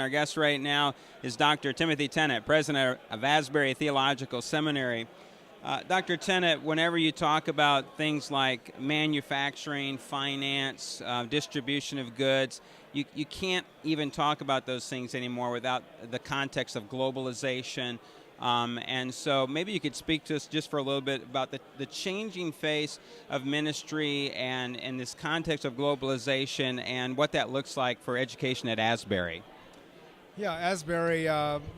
Our guest right now is Dr. Timothy Tennent, president of Asbury Theological Seminary. Dr. Tennent, whenever you talk about things like manufacturing, finance, distribution of goods, you can't even talk about those things anymore without the context of globalization. And so maybe you could speak to us just for a little bit about the changing face of ministry and in this context of globalization and what that looks like for education at Asbury. Yeah, Asbury,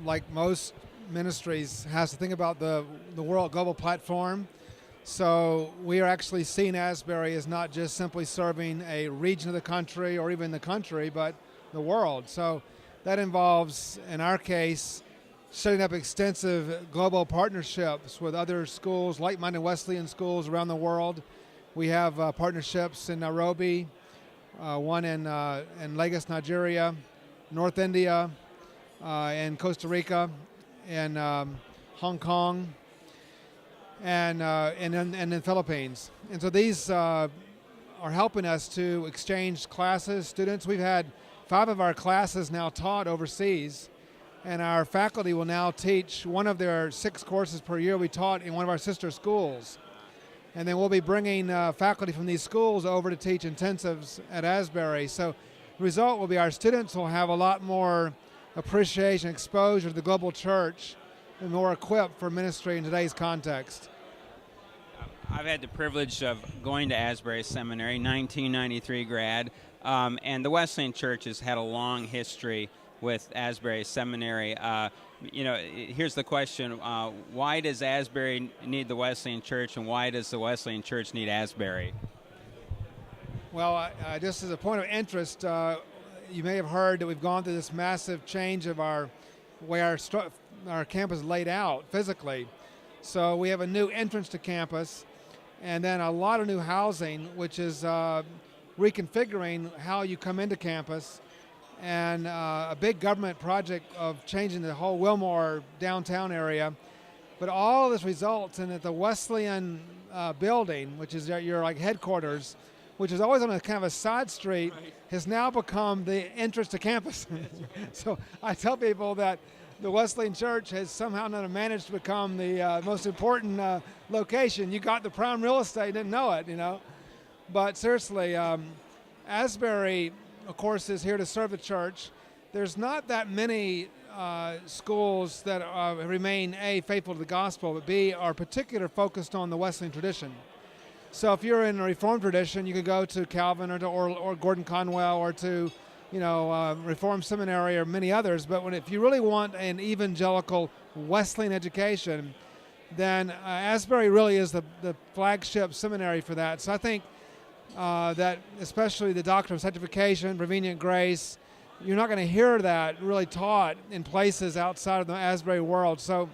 like most ministries, has to think about the world global platform. So we are actually seeing Asbury as not just simply serving a region of the country or even the country, but the world. So that involves, in our case, setting up extensive global partnerships with other schools, like-minded Wesleyan schools around the world. We have partnerships in Nairobi, one in Lagos, Nigeria, North India, in Costa Rica, and Hong Kong, and in the Philippines. And so these are helping us to exchange classes, students. We've had 5 of our classes now taught overseas, and our faculty will now teach one of their 6 courses per year we taught in one of our sister schools. And then we'll be bringing faculty from these schools over to teach intensives at Asbury. So the result will be our students will have a lot more appreciation, exposure to the global church, and more equipped for ministry in today's context. I've had the privilege of going to Asbury Seminary, 1993 grad, and the Wesleyan Church has had a long history with Asbury Seminary. Here's the question, why does Asbury need the Wesleyan Church, and why does the Wesleyan Church need Asbury? Well, just as a point of interest, you may have heard that we've gone through this massive change of our way our campus is laid out physically. So we have a new entrance to campus, and then a lot of new housing, which is reconfiguring how you come into campus, and a big government project of changing the whole Wilmore downtown area. But all of this results in that the Wesleyan building, which is your like headquarters, which is always on a kind of a side street, right, has now become the entrance to campus. So I tell people that the Wesleyan Church has somehow not managed to become the most important location. You got the prime real estate, didn't know it, But seriously, Asbury, of course, is here to serve the church. There's not that many schools that remain, A, faithful to the gospel, but B, are particularly focused on the Wesleyan tradition. So if you're in a Reformed tradition, you could go to Calvin or Gordon Conwell or to, Reformed Seminary or many others. But if you really want an evangelical Wesleyan education, then Asbury really is the flagship seminary for that. So I think that especially the doctrine of sanctification, prevenient grace, you're not going to hear that really taught in places outside of the Asbury world. So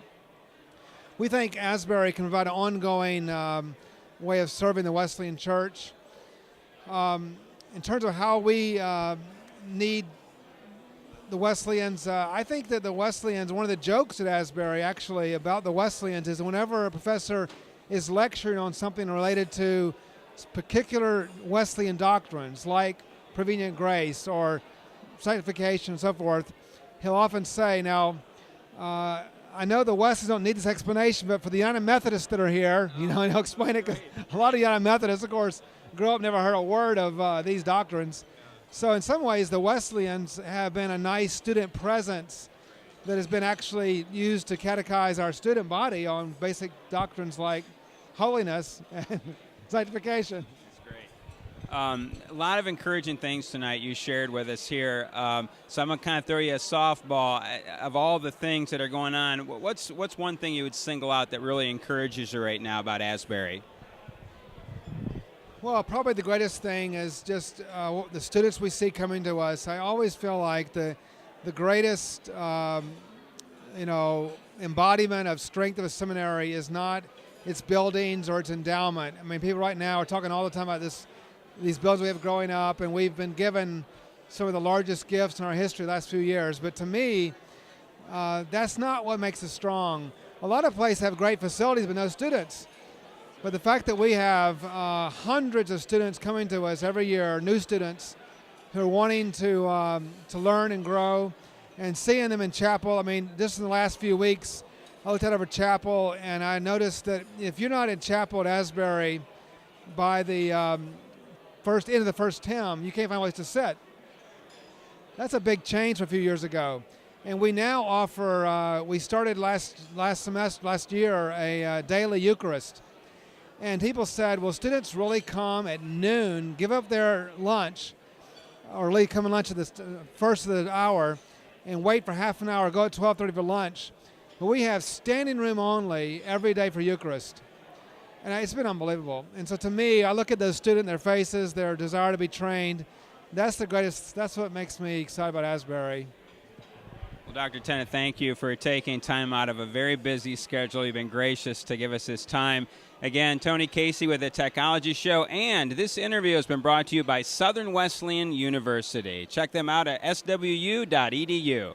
we think Asbury can provide an ongoing way of serving the Wesleyan Church. In terms of how we need the Wesleyans, I think that the Wesleyans, one of the jokes at Asbury actually about the Wesleyans is whenever a professor is lecturing on something related to particular Wesleyan doctrines like prevenient grace or sanctification and so forth, he'll often say, now, I know the Wesleyans don't need this explanation, but for the United Methodists that are here, and he'll explain it, because a lot of United Methodists, of course, grew up, never heard a word of these doctrines. So in some ways, the Wesleyans have been a nice student presence that has been actually used to catechize our student body on basic doctrines like holiness and sanctification. A lot of encouraging things tonight you shared with us here. So I'm going to kind of throw you a softball. Of all the things that are going on, what's one thing you would single out that really encourages you right now about Asbury? Well, probably the greatest thing is just the students we see coming to us. I always feel like the greatest embodiment of strength of a seminary is not its buildings or its endowment. I mean, people right now are talking all the time about these buildings we have growing up, and we've been given some of the largest gifts in our history the last few years. But to me, that's not what makes us strong. A lot of places have great facilities but no students. But the fact that we have hundreds of students coming to us every year, new students who are wanting to learn and grow, And seeing them in chapel, I mean, just in the last few weeks, I looked out over chapel, and I noticed that if you're not in chapel at Asbury by the end of the first hymn, you can't find a place to sit. That's a big change from a few years ago. And we now offer, we started last year, a daily Eucharist. And people said, will students really come at noon, give up their lunch, or come and lunch at the first of the hour, and wait for half an hour, go at 12:30 for lunch? But we have standing room only every day for Eucharist. And it's been unbelievable. And so to me, I look at those students, their faces, their desire to be trained. That's the greatest, that's what makes me excited about Asbury. Well, Dr. Tennent, thank you for taking time out of a very busy schedule. You've been gracious to give us this time. Again, Tony Casey with the Technology Show, and this interview has been brought to you by Southern Wesleyan University. Check them out at swu.edu.